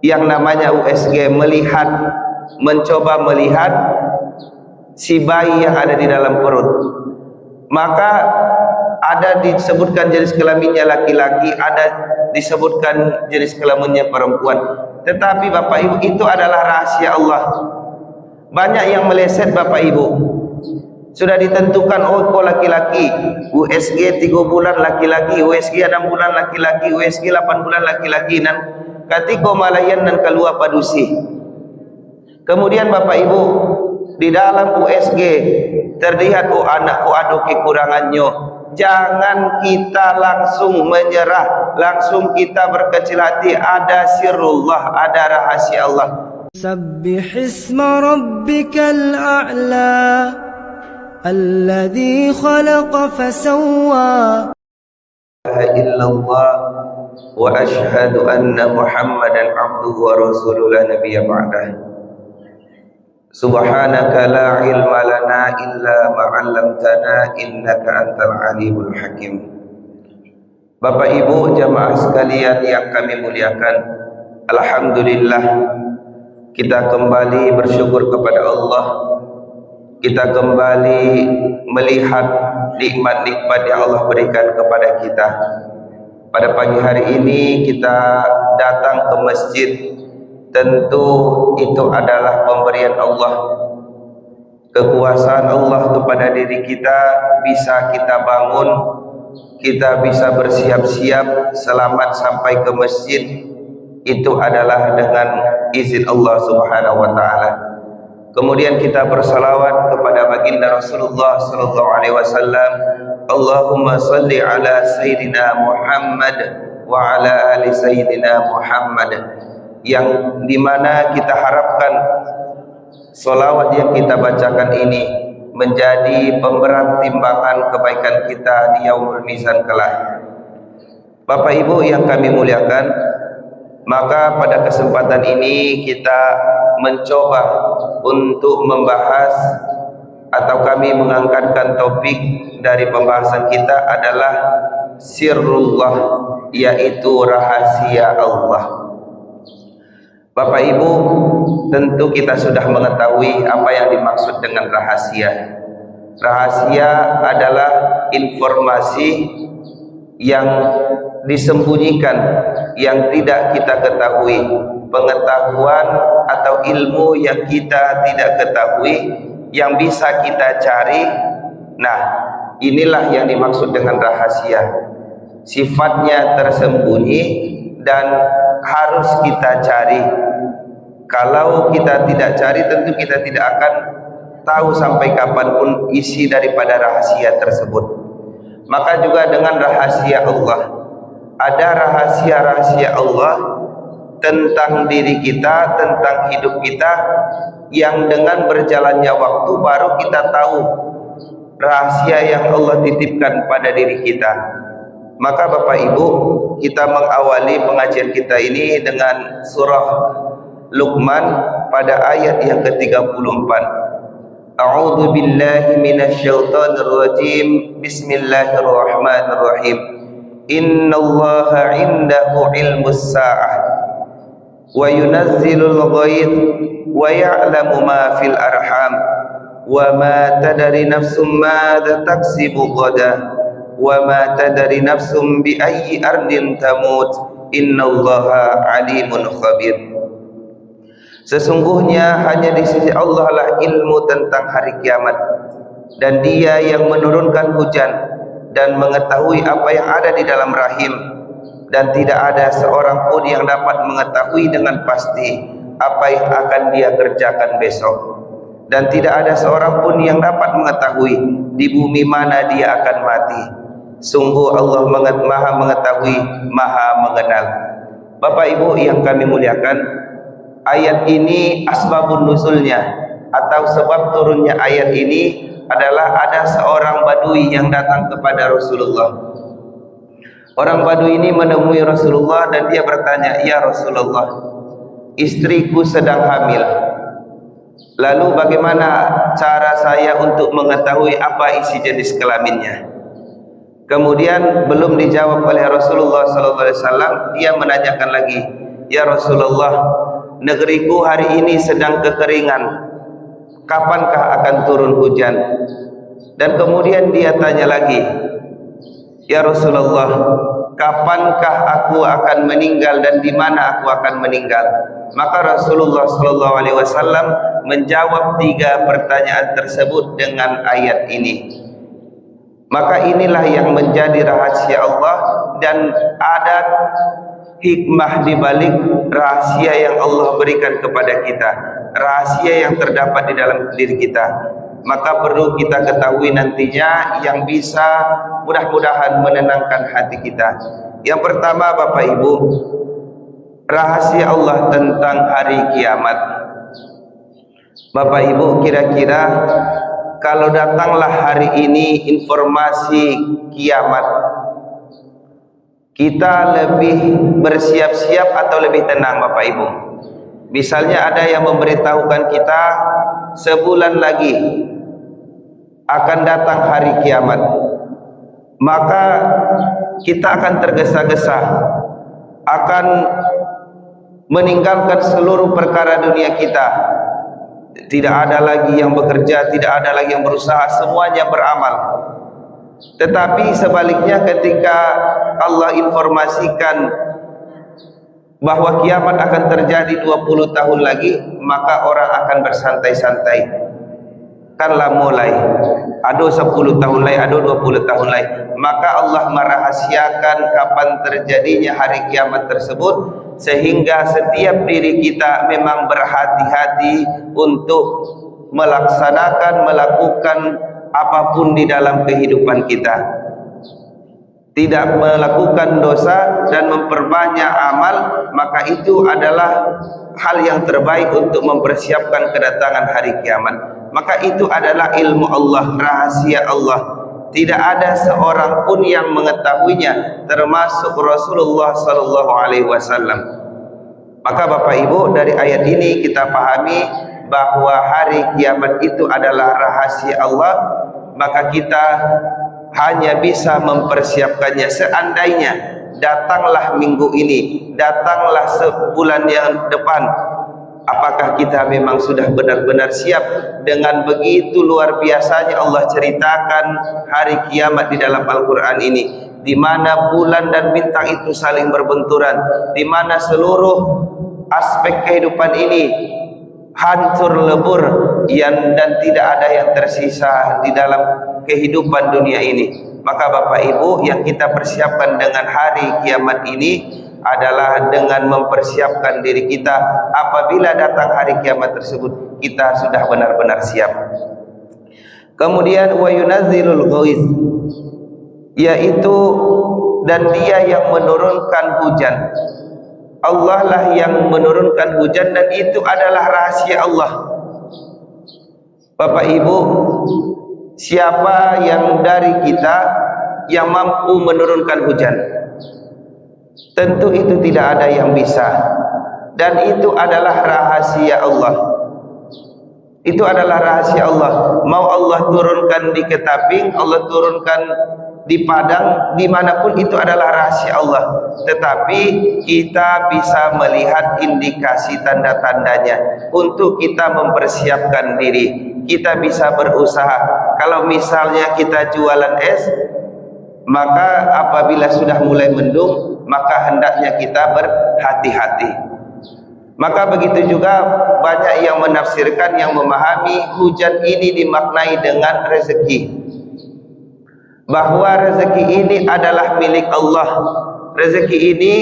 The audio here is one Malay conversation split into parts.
yang namanya USG mencoba melihat si bayi yang ada di dalam perut. Maka ada disebutkan jenis kelaminnya laki-laki, ada disebutkan jenis kelaminnya perempuan. Tetapi Bapak Ibu, itu adalah rahasia Allah. Banyak yang meleset Bapak Ibu. Sudah ditentukan, oh kau laki-laki, USG 3 bulan laki-laki, USG 6 bulan laki-laki, USG 8 bulan laki-laki, dan katiko malayan dan keluar padusi. Kemudian Bapak Ibu, di dalam USG terlihat, oh anakku ada kekurangannya. Jangan kita langsung menyerah, langsung kita berkecil hati. Ada sirrullah, ada rahasia Allah. Sabbihisma rabbikal a'la alladhi khalaqa fasawwa. La ilaha illallah wa ashhadu anna Muhammadan abduhu wa rasuluhu la nabiyya ba'dah. Subhanaka la ilma lana illa ma 'allamtana innaka antal alimul hakim. Bapak Ibu jamaah sekalian yang kami muliakan, alhamdulillah kita kembali bersyukur kepada Allah. Kita kembali melihat nikmat-nikmat yang Allah berikan kepada kita. Pada pagi hari ini kita datang ke masjid. Tentu itu adalah pemberian Allah, kekuasaan Allah kepada diri kita. Bisa kita bangun, kita bisa bersiap-siap selamat sampai ke masjid, itu adalah dengan izin Allah Subhanahu wa taala. Kemudian kita bersalawat kepada baginda Rasulullah sallallahu alaihi wasallam. Allahumma salli ala sayyidina Muhammad wa ala ali sayyidina Muhammad, yang dimana kita harapkan solawat yang kita bacakan ini menjadi pemberat timbangan kebaikan kita di yaumul mizan kelak. Bapak Ibu yang kami muliakan, maka pada kesempatan ini kita mencoba untuk membahas, atau kami mengangkatkan topik dari pembahasan kita adalah sirrullah, yaitu rahasia Allah. Bapak Ibu, tentu kita sudah mengetahui apa yang dimaksud dengan rahasia. Rahasia adalah informasi yang disembunyikan, yang tidak kita ketahui, pengetahuan atau ilmu yang kita tidak ketahui, yang bisa kita cari. Nah, inilah yang dimaksud dengan rahasia. Sifatnya tersembunyi dan harus kita cari. Kalau kita tidak cari, tentu kita tidak akan tahu sampai kapanpun isi daripada rahasia tersebut. Maka juga dengan rahasia Allah, ada rahasia-rahasia Allah tentang diri kita, tentang hidup kita, yang dengan berjalannya waktu baru kita tahu rahasia yang Allah titipkan pada diri kita. Maka Bapak Ibu, kita mengawali pengajian kita ini dengan surah Luqman pada ayat yang ke-34. A'udzu billahi minasyaitonir rajim. Bismillahirrahmanirrahim. Innallaha 'indahu 'ilmus sa'ah wa yunazzilul ghaith wa ya'lamu ma fil arham wa ma tadri nafsum madza taksibu ghadan wa ma tadri nafsum bi ayyi ardin tamut innallaha alimun khabir. Sesungguhnya hanya di sisi Allah lah ilmu tentang hari kiamat, dan Dia yang menurunkan hujan dan mengetahui apa yang ada di dalam rahim, dan tidak ada seorang pun yang dapat mengetahui dengan pasti apa yang akan dia kerjakan besok, dan tidak ada seorang pun yang dapat mengetahui di bumi mana dia akan mati. Sungguh Allah maha mengetahui, maha mengenal. Bapak Ibu yang kami muliakan, ayat ini asbabun nuzulnya, atau sebab turunnya ayat ini adalah ada seorang badui yang datang kepada Rasulullah. Orang badui ini menemui Rasulullah dan dia bertanya, "Ya Rasulullah, istriku sedang hamil. Lalu bagaimana cara saya untuk mengetahui apa isi jenis kelaminnya?" Kemudian belum dijawab oleh Rasulullah SAW, dia menanyakan lagi, "Ya Rasulullah, negeriku hari ini sedang kekeringan. Kapankah akan turun hujan?" Dan kemudian dia tanya lagi, "Ya Rasulullah, kapankah aku akan meninggal dan di mana aku akan meninggal?" Maka Rasulullah sallallahu alaihi wasallam menjawab 3 pertanyaan tersebut dengan ayat ini. Maka inilah yang menjadi rahasia Allah dan ada hikmah di balik rahasia yang Allah berikan kepada kita, rahasia yang terdapat di dalam diri kita. Maka perlu kita ketahui nantinya yang bisa mudah-mudahan menenangkan hati kita. Yang pertama, Bapak Ibu, rahasia Allah tentang hari kiamat. Bapak Ibu, kira-kira kalau datanglah hari ini informasi kiamat, kita lebih bersiap-siap atau lebih tenang, Bapak Ibu? Misalnya ada yang memberitahukan kita sebulan lagi akan datang hari kiamat, maka kita akan tergesa-gesa, akan meninggalkan seluruh perkara dunia kita. Tidak ada lagi yang bekerja, tidak ada lagi yang berusaha, semuanya beramal. Tetapi sebaliknya, ketika Allah informasikan bahwa kiamat akan terjadi 20 tahun lagi, maka orang akan bersantai-santai. Kanlah mulai, ada 10 tahun lagi, ada 20 tahun lagi. Maka Allah merahasiakan kapan terjadinya hari kiamat tersebut, sehingga setiap diri kita memang berhati-hati untuk melakukan apapun di dalam kehidupan kita. Tidak melakukan dosa dan memperbanyak amal, maka itu adalah hal yang terbaik untuk mempersiapkan kedatangan hari kiamat. Maka itu adalah ilmu Allah, rahasia Allah. Tidak ada seorang pun yang mengetahuinya, termasuk Rasulullah sallallahu alaihi wasallam. Maka Bapak Ibu, dari ayat ini kita pahami bahwa hari kiamat itu adalah rahasia Allah. Maka kita hanya bisa mempersiapkannya. Seandainya datanglah minggu ini, datanglah sebulan yang depan, apakah kita memang sudah benar-benar siap? Dengan begitu luar biasanya Allah ceritakan hari kiamat di dalam Al-Quran ini, di mana bulan dan bintang itu saling berbenturan, di mana seluruh aspek kehidupan ini hancur lebur dan tidak ada yang tersisa di dalam kehidupan dunia ini. Maka Bapak Ibu, yang kita persiapkan dengan hari kiamat ini adalah dengan mempersiapkan diri kita. Apabila datang hari kiamat tersebut, kita sudah benar-benar siap. Kemudian wa yunazzilul ghaiz, yaitu dan dia yang menurunkan hujan. Allah lah yang menurunkan hujan, dan itu adalah rahasia Allah. Bapak Ibu, siapa yang dari kita yang mampu menurunkan hujan? Tentu itu tidak ada yang bisa, dan itu adalah rahasia Allah. Itu adalah rahasia Allah. Mau Allah turunkan di Ketaping, Allah turunkan di Padang, dimanapun, itu adalah rahasia Allah. Tetapi kita bisa melihat indikasi tanda-tandanya untuk kita mempersiapkan diri. Kita bisa berusaha. Kalau misalnya kita jualan es, maka apabila sudah mulai mendung, maka hendaknya kita berhati-hati. Maka begitu juga banyak yang menafsirkan, yang memahami hujan ini dimaknai dengan rezeki, bahwa rezeki ini adalah milik Allah. Rezeki ini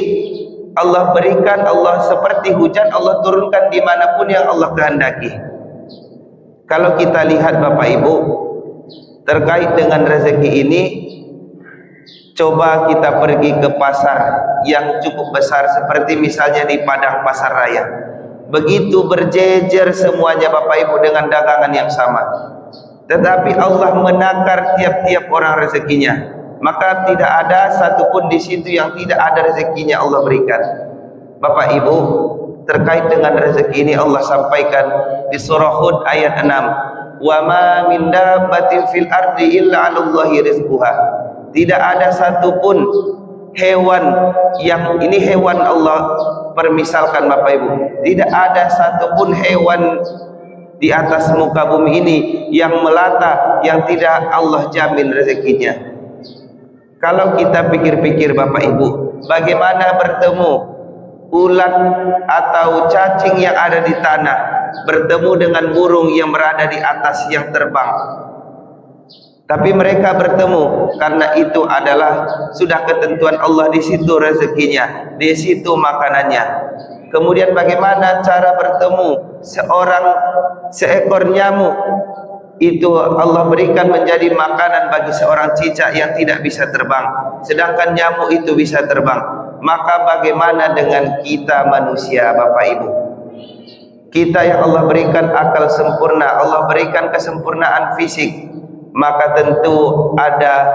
Allah berikan, Allah seperti hujan, Allah turunkan dimanapun yang Allah kehendaki. Kalau kita lihat Bapak Ibu, terkait dengan rezeki ini, coba kita pergi ke pasar yang cukup besar, seperti misalnya di Padang Pasar Raya. Begitu berjejer semuanya Bapak Ibu dengan dagangan yang sama. Tetapi Allah menakar tiap-tiap orang rezekinya. Maka tidak ada satupun di situ yang tidak ada rezekinya Allah berikan. Bapak Ibu, terkait dengan rezeki ini Allah sampaikan di surah Hud ayat 6. Wa ma min dabbatin fil ardi illa 'alallahi rizquha. Tidak ada satupun hewan yang ini hewan Allah permisalkan Bapak Ibu, tidak ada satupun hewan di atas muka bumi ini yang melata yang tidak Allah jamin rezekinya. Kalau kita pikir-pikir Bapak Ibu, bagaimana bertemu ulat atau cacing yang ada di tanah bertemu dengan burung yang berada di atas yang terbang, tapi mereka bertemu karena itu adalah sudah ketentuan Allah. Di situ rezekinya, di situ makanannya. Kemudian bagaimana cara bertemu seekor nyamuk itu Allah berikan menjadi makanan bagi seorang cicak yang tidak bisa terbang, sedangkan nyamuk itu bisa terbang. Maka bagaimana dengan kita manusia Bapak Ibu? Kita yang Allah berikan akal sempurna, Allah berikan kesempurnaan fisik, maka tentu ada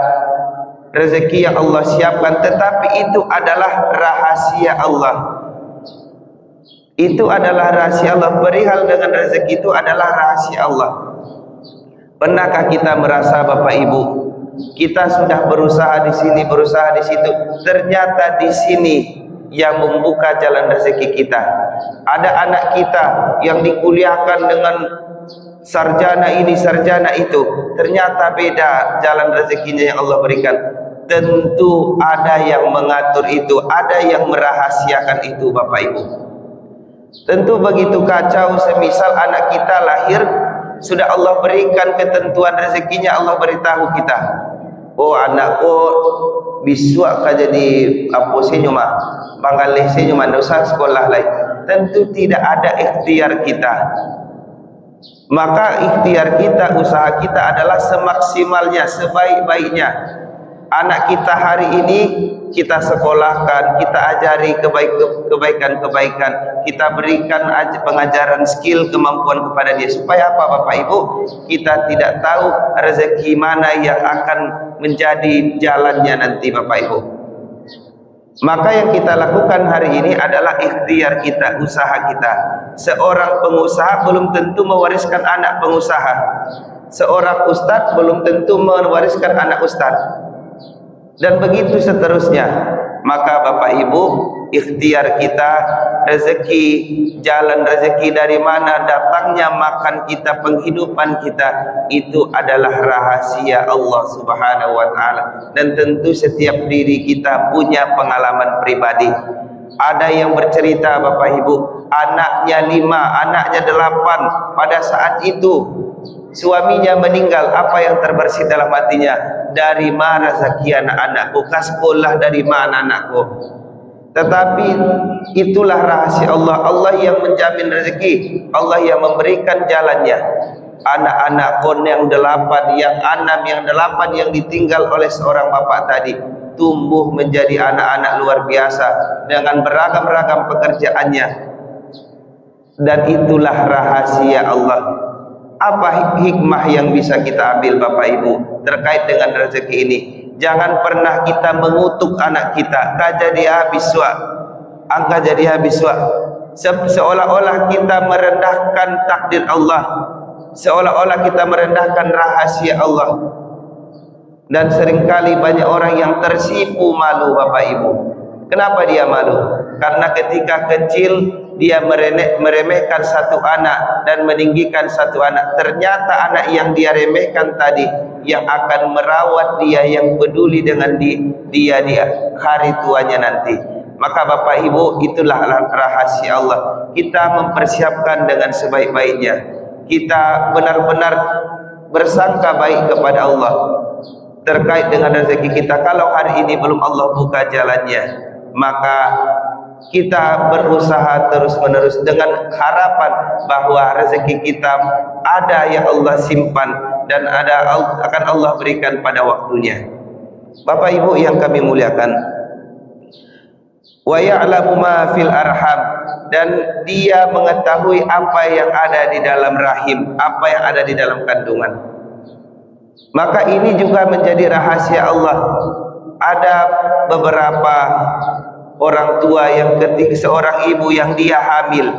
rezeki yang Allah siapkan, tetapi itu adalah rahasia Allah. Itu adalah rahasia Allah. Perihal dengan rezeki itu adalah rahasia Allah. Pernahkah kita merasa Bapak Ibu, kita sudah berusaha di sini, berusaha di situ, ternyata di sini yang membuka jalan rezeki kita. Ada anak kita yang dikuliahkan dengan sarjana ini, sarjana itu, ternyata beda jalan rezekinya yang Allah berikan. Tentu ada yang mengatur itu, ada yang merahasiakan itu Bapak Ibu. Tentu begitu kacau, semisal anak kita lahir, sudah Allah berikan ketentuan rezekinya, Allah beritahu kita, oh anakku biswa ka jadi apa senyuma banggalih senyuma dosa sekolah lain. Tentu tidak ada ikhtiar kita. Maka ikhtiar kita, usaha kita adalah semaksimalnya, sebaik-baiknya. Anak kita hari ini kita sekolahkan, kita ajari kebaikan-kebaikan, kita berikan pengajaran skill, kemampuan kepada dia. Supaya apa Bapak Ibu? Kita tidak tahu rezeki mana yang akan menjadi jalannya nanti Bapak Ibu. Maka yang kita lakukan hari ini adalah ikhtiar kita, usaha kita. Seorang pengusaha belum tentu mewariskan anak pengusaha. Seorang ustadz belum tentu mewariskan anak ustadz. Dan begitu seterusnya. Maka Bapak Ibu, ikhtiar kita, rezeki, jalan rezeki dari mana datangnya makan kita, penghidupan kita, itu adalah rahasia Allah Subhanahu wa ta'ala. Dan tentu setiap diri kita punya pengalaman pribadi. Ada yang bercerita Bapak Ibu, anaknya 5, anaknya 8, pada saat itu suaminya meninggal. Apa yang terbersit dalam hatinya? Dari mana rezeki anak-anakku, ke sekolah dari mana anakku? Tetapi itulah rahasia Allah. Allah yang menjamin rezeki, Allah yang memberikan jalannya. Anak-anakku yang 8, yang 6, yang 8 yang ditinggal oleh seorang bapak tadi, tumbuh menjadi anak-anak luar biasa dengan beragam-ragam pekerjaannya. Dan itulah rahasia Allah. Apa hikmah yang bisa kita ambil Bapak Ibu terkait dengan rezeki ini? Jangan pernah kita mengutuk anak kita, "Ka jadi habis wa, angka jadi habis wa." Seolah-olah kita merendahkan takdir Allah, seolah-olah kita merendahkan rahasia Allah. Dan seringkali banyak orang yang tersipu malu Bapak Ibu. Kenapa dia malu? Karena ketika kecil dia meremehkan satu anak dan meninggikan satu anak. Ternyata anak yang dia remehkan tadi yang akan merawat dia, yang peduli dengan dia hari tuanya nanti. Maka Bapak Ibu, itulah rahasia Allah. Kita mempersiapkan dengan sebaik-baiknya. Kita benar-benar bersangka baik kepada Allah terkait dengan rezeki kita. Kalau hari ini belum Allah buka jalannya, maka kita berusaha terus-menerus dengan harapan bahwa rezeki kita ada yang Allah simpan dan akan Allah berikan pada waktunya. Bapak Ibu yang kami muliakan, wa ya'lamu ma fil arham, dan dia mengetahui apa yang ada di dalam rahim, apa yang ada di dalam kandungan. Maka ini juga menjadi rahasia Allah. Ada beberapa orang tua yang ketika seorang ibu yang dia hamil,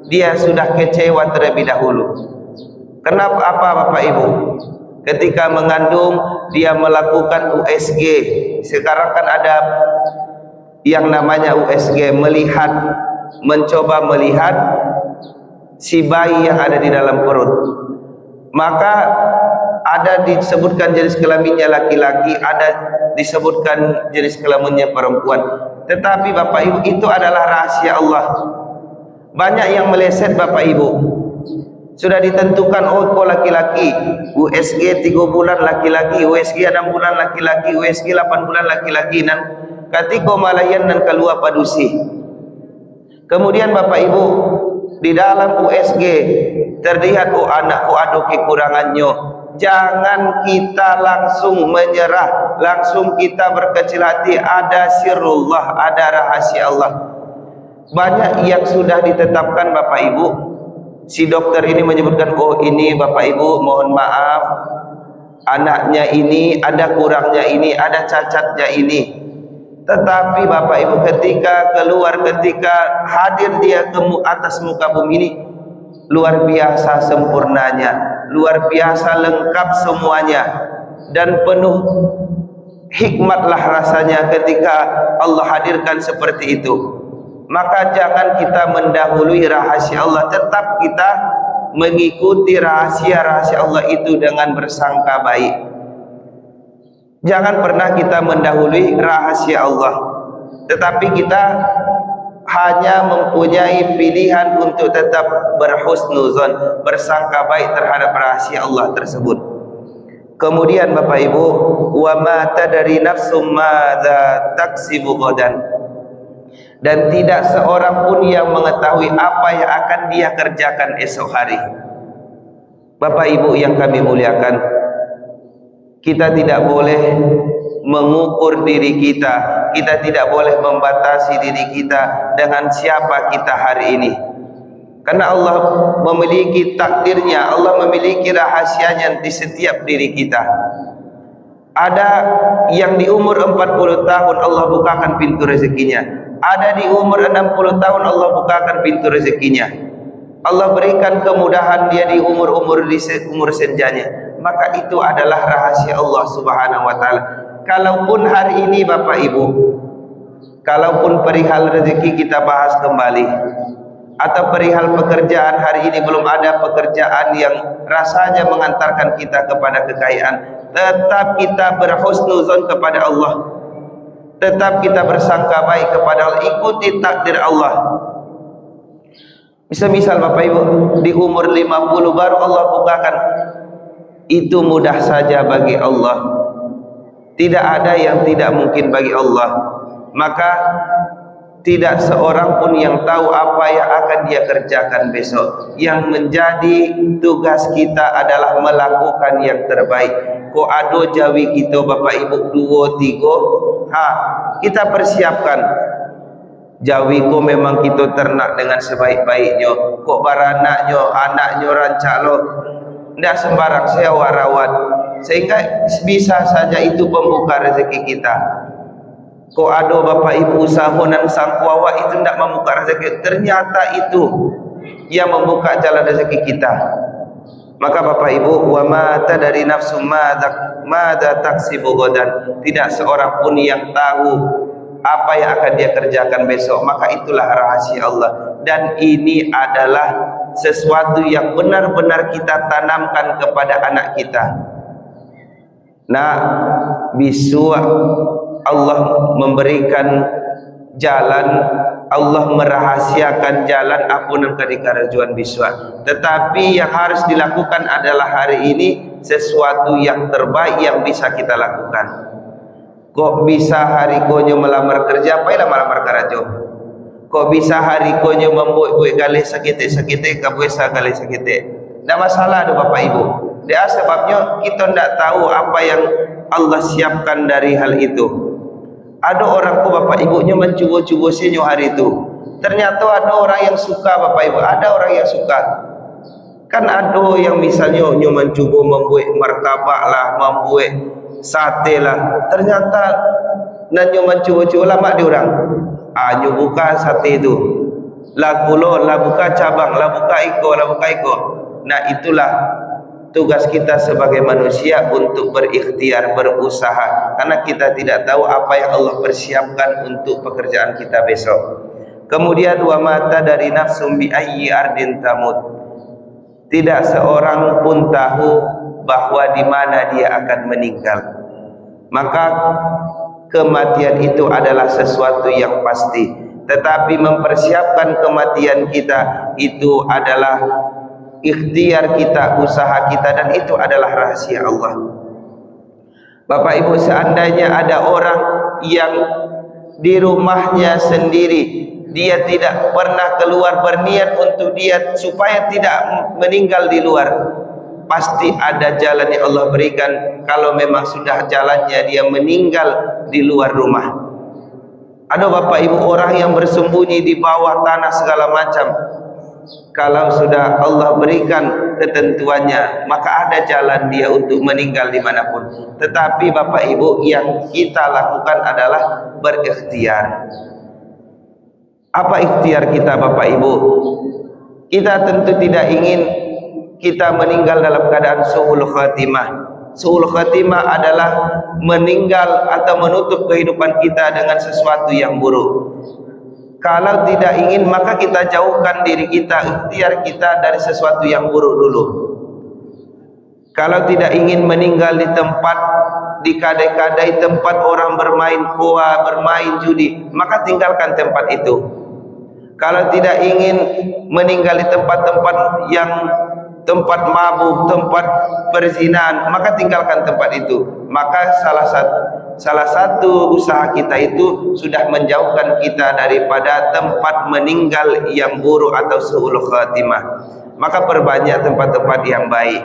dia sudah kecewa terlebih dahulu. Kenapa? Apa Bapak Ibu? Ketika mengandung dia melakukan USG. Sekarang kan ada yang namanya USG, mencoba melihat si bayi yang ada di dalam perut. Maka ada disebutkan jenis kelaminnya laki-laki, ada disebutkan jenis kelaminnya perempuan. Tetapi Bapak Ibu, itu adalah rahasia Allah. Banyak yang meleset Bapak Ibu. Sudah ditentukan, oh kau laki-laki, USG 3 bulan laki-laki, USG 6 bulan laki-laki, USG 8 bulan laki-laki, dan ketika malayan dan keluar padusi. Kemudian Bapak Ibu, di dalam USG terlihat, oh anakku ada kekurangannya. Jangan kita langsung menyerah, langsung kita berkecil hati. Ada sirrullah, ada rahasia Allah. Banyak yang sudah ditetapkan Bapak Ibu. Si dokter ini menyebutkan, oh ini Bapak Ibu mohon maaf, anaknya ini ada kurangnya ini, ada cacatnya ini. Tetapi Bapak Ibu ketika keluar, ketika hadir dia ke atas muka bumi ini, luar biasa sempurnanya, luar biasa lengkap semuanya, dan penuh hikmatlah rasanya ketika Allah hadirkan seperti itu. Maka jangan kita mendahului rahasia Allah, tetap kita mengikuti rahasia-rahasia Allah itu dengan bersangka baik. Jangan pernah kita mendahului rahasia Allah, tetapi kita hanya mempunyai pilihan untuk tetap berhusnuzon, bersangka baik terhadap rahasia Allah tersebut. Kemudian Bapak Ibu, wa ma tadri nafsum madza taksibu ghadan. Dan tidak seorang pun yang mengetahui apa yang akan dia kerjakan esok hari. Bapak Ibu yang kami muliakan, kita tidak boleh mengukur diri kita, kita tidak boleh membatasi diri kita dengan siapa kita hari ini. Karena Allah memiliki takdirnya, Allah memiliki rahasianya di setiap diri kita. Ada yang di umur 40 tahun Allah bukakan pintu rezekinya. Ada di umur 60 tahun Allah bukakan pintu rezekinya. Allah berikan kemudahan dia di umur senjanya. Maka itu adalah rahasia Allah Subhanahu wa taala. Kalaupun hari ini Bapak Ibu, kalaupun perihal rezeki kita bahas kembali, atau perihal pekerjaan hari ini belum ada pekerjaan yang rasanya mengantarkan kita kepada kekayaan, tetap kita berhusnuzon kepada Allah. Tetap kita bersangka baik kepada Allah, ikuti takdir Allah. Misal Bapak Ibu, di umur 50 baru Allah bukakan, itu mudah saja bagi Allah. Tidak ada yang tidak mungkin bagi Allah. Maka tidak seorang pun yang tahu apa yang akan dia kerjakan besok. Yang menjadi tugas kita adalah melakukan yang terbaik. Ko ado jawi kita Bapak Ibu 2 3, kita persiapkan. Jawi ko memang kita ternak dengan sebaik-baiknya. Kok baranaknya, anaknya rancalo, tidak sembarang sewa rawat, sehingga bisa saja itu pembuka rezeki kita. Kok ada Bapak Ibu usaha dan sangkuawa itu tidak membuka rezeki, ternyata itu yang membuka jalan rezeki kita. Maka Bapak Ibu, wa ma tadri nafsum madza taksibu ghadan. Tidak seorang pun yang tahu apa yang akan dia kerjakan besok. Maka itulah rahasia Allah, dan ini adalah sesuatu yang benar-benar kita tanamkan kepada anak kita. Nah, bisu Allah memberikan jalan, Allah merahasiakan jalan apunan kadikarajuan biswa. Tetapi yang harus dilakukan adalah hari ini sesuatu yang terbaik yang bisa kita lakukan. Kok bisa hari konyo melamar kerja, apa yang melamar kerja? Kok bisa hari konyo membuat galih sakit-sakit, kabuesa galih sakit. Tidak masalah do Bapak Ibu. Dia sebabnya kita tidak tahu apa yang Allah siapkan dari hal itu. Ada orang ku Bapak Ibunya mencuba-cuba senyo hari itu. Ternyata ada orang yang suka Bapak Ibu, ada orang yang suka. Kan ada yang misalnya mencuba membuat martabak lah, membuat sate lah. Ternyata nanyo mencuba-cuba lama di orang. Nyo buka sate itu. Lah gula, lah buka cabang, lah buka iko. Nah itulah tugas kita sebagai manusia untuk berikhtiar, berusaha, karena kita tidak tahu apa yang Allah persiapkan untuk pekerjaan kita besok. Kemudian wa mata dari nafsum bi ayyi ardin tamut. Tidak seorang pun tahu bahwa di mana dia akan meninggal. Maka kematian itu adalah sesuatu yang pasti. Tetapi mempersiapkan kematian kita itu adalah ikhtiar kita, usaha kita, dan itu adalah rahasia Allah. Bapak Ibu, seandainya ada orang yang di rumahnya sendiri, dia tidak pernah keluar berniat untuk dia supaya tidak meninggal di luar, pasti ada jalan yang Allah berikan. Kalau memang sudah jalannya dia meninggal di luar rumah. Ada Bapak Ibu orang yang bersembunyi di bawah tanah segala macam. Kalau sudah Allah berikan ketentuannya, maka ada jalan dia untuk meninggal dimanapun. Tetapi Bapak Ibu, yang kita lakukan adalah berikhtiar. Apa ikhtiar kita Bapak Ibu? Kita tentu tidak ingin kita meninggal dalam keadaan su'ul khatimah. Su'ul khatimah adalah meninggal atau menutup kehidupan kita dengan sesuatu yang buruk. Kalau tidak ingin, maka kita jauhkan diri kita, ikhtiar kita dari sesuatu yang buruk dulu. Kalau tidak ingin meninggal di tempat, di kadai-kadai tempat orang bermain koa, bermain judi, maka tinggalkan tempat itu. Kalau tidak ingin meninggal di tempat-tempat yang tempat mabuk, tempat perzinahan, maka tinggalkan tempat itu. Maka salah satu usaha kita itu sudah menjauhkan kita daripada tempat meninggal yang buruk atau su'ul khatimah. Maka perbanyak tempat-tempat yang baik,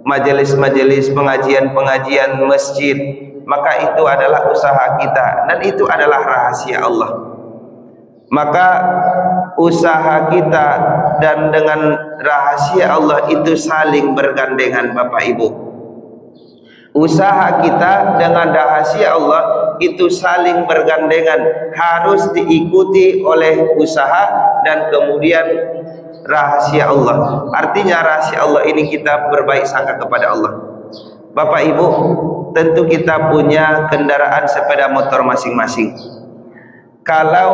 majelis-majelis, pengajian-pengajian masjid. Maka itu adalah usaha kita, dan itu adalah rahasia Allah. Maka usaha kita dan dengan rahasia Allah itu saling bergandengan Bapak Ibu. Usaha kita dengan rahasia Allah itu saling bergandengan, harus diikuti oleh usaha dan kemudian rahasia Allah. Artinya rahasia Allah ini kita berbaik sangka kepada Allah. Bapak Ibu, tentu kita punya kendaraan sepeda motor masing-masing. Kalau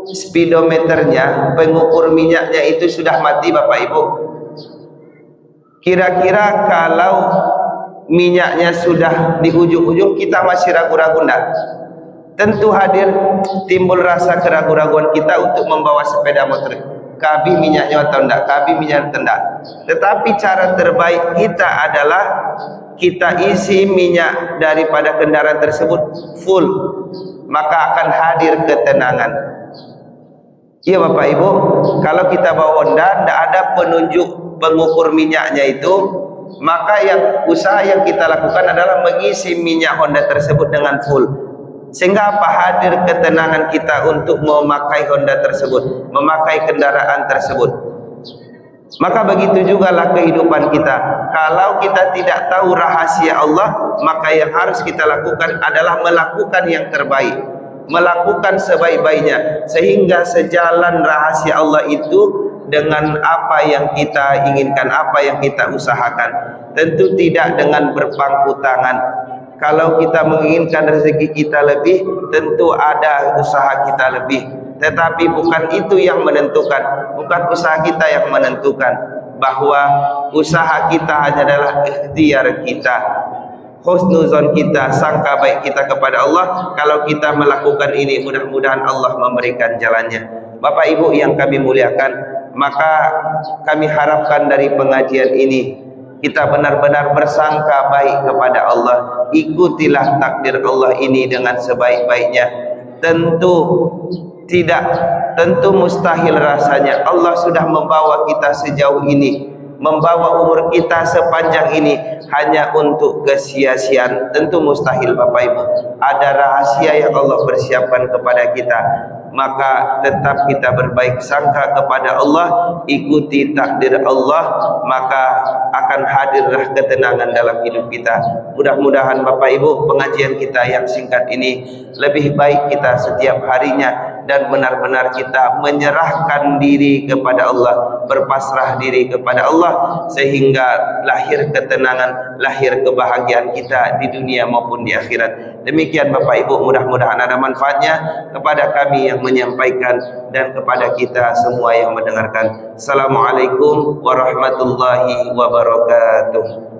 speedometernya, pengukur minyaknya itu sudah mati Bapak Ibu, kira-kira kalau minyaknya sudah di ujung-ujung, kita masih ragu-ragu enggak? Tentu hadir timbul rasa keraguan-raguan kita untuk membawa sepeda motor. Kabi minyaknya atau enggak? Kabi minyak atau enggak? Tetapi cara terbaik kita adalah kita isi minyak daripada kendaraan tersebut full, maka akan hadir ketenangan. Iya Bapak Ibu, kalau kita bawa Honda tidak ada penunjuk pengukur minyaknya itu, maka usaha yang kita lakukan adalah mengisi minyak Honda tersebut dengan full, sehingga apa? Hadir ketenangan kita untuk memakai Honda tersebut, memakai kendaraan tersebut. Maka begitu jugalah kehidupan kita. Kalau kita tidak tahu rahasia Allah, maka yang harus kita lakukan adalah melakukan yang terbaik, melakukan sebaik-baiknya, sehingga sejalan rahasia Allah itu dengan apa yang kita inginkan, apa yang kita usahakan. Tentu tidak dengan berpangku tangan. Kalau kita menginginkan rezeki kita lebih, tentu ada usaha kita lebih. Tetapi bukan itu yang menentukan, bukan usaha kita yang menentukan, bahwa usaha kita hanya adalah ikhtiar kita, husnuzon kita, sangka baik kita kepada Allah. Kalau kita melakukan ini, mudah-mudahan Allah memberikan jalannya. Bapak Ibu yang kami muliakan, maka kami harapkan dari pengajian ini kita benar-benar bersangka baik kepada Allah. Ikutilah takdir Allah ini dengan sebaik-baiknya. Tentu mustahil rasanya Allah sudah membawa kita sejauh ini, membawa umur kita sepanjang ini hanya untuk kesia-siaan. Tentu mustahil Bapak Ibu. Ada rahasia yang Allah persiapkan kepada kita. Maka tetap kita berbaik sangka kepada Allah, ikuti takdir Allah, maka akan hadirlah ketenangan dalam hidup kita. Mudah-mudahan Bapak Ibu, pengajian kita yang singkat ini lebih baik kita setiap harinya dan benar-benar kita menyerahkan diri kepada Allah, berpasrah diri kepada Allah, sehingga lahir ketenangan, lahir kebahagiaan kita di dunia maupun di akhirat. Demikian Bapak Ibu, mudah-mudahan ada manfaatnya kepada kami yang menyampaikan dan kepada kita semua yang mendengarkan. Assalamualaikum warahmatullahi wabarakatuh.